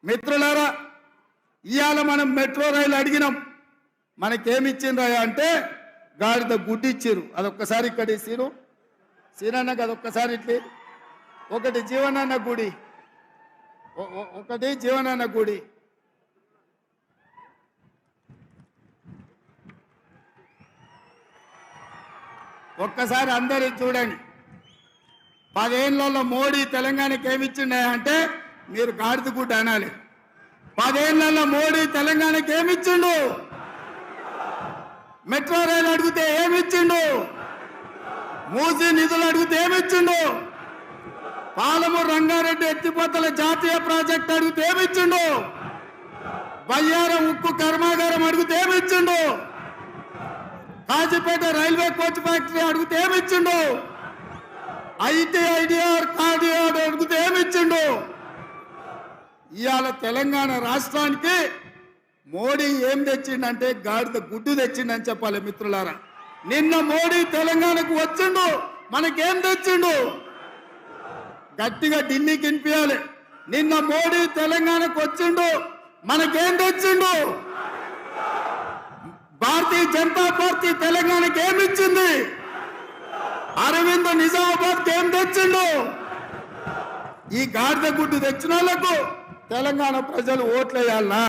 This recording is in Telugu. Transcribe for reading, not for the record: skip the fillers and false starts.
మిత్రులారా, ఇవాళ మనం మెట్రో రైలు అడిగినాం, మనకేమిచ్చిండ్రా అంటే గాడిద గుడ్డి ఇచ్చిరు. అదొక్కసారి ఇక్కడ ఇచ్చిరు. సీనన్నకు అదొక్కసారి ఇట్లే ఒకటి జీవనాన్న గుడి, ఒకటి జీవనాన్న గుడి. ఒక్కసారి అందరు చూడండి. 10 ఏళ్లలో మోడీ తెలంగాణకి ఏమిచ్చిండే అంటే మీరు గాడిద గుడ్డ అనాలి. 10 ఏళ్లలో మోడీ తెలంగాణకి ఏమిచ్చిండు? మెట్రో రైలు అడిగితే ఏమిచ్చిండు? మూసీ నిధులు అడిగితే ఏమిచ్చిండు? పాలమూరు రంగారెడ్డి ఎత్తిపోతల జాతీయ ప్రాజెక్ట్ అడిగితే ఏమిచ్చిండు? బయ్యారం ఉక్కు కర్మాగారం అడిగితే ఏమిచ్చిండు? కాజీపేట రైల్వే కోచ్ ఫ్యాక్టరీ అడిగితే ఏమిచ్చిండు? ఐటీఐడిఆర్ కార్డిఆర్ అడిగితే ఏమిచ్చిండు? ఇవాళ తెలంగాణ రాష్ట్రానికి మోడీ ఏం తెచ్చిండంటే గాడిద గుడ్డు తెచ్చిండని చెప్పాలి మిత్రులారా. నిన్న మోడీ తెలంగాణకు వచ్చిండు, మనకేం తెచ్చిండు? గట్టిగా ఢిల్లీకి వినిపించాలి. నిన్న మోడీ తెలంగాణకు వచ్చిండు, మనకేం తెచ్చిండు? భారతీయ జనతా పార్టీ తెలంగాణకి ఏమిచ్చింది? అరవింద్ నిజామాబాద్ ఏం తెచ్చిండు? ఈ గాడిద గుడ్డు తెచ్చిన వాళ్ళకు తెలంగాణ ప్రజలు ఓట్లేయాలనా?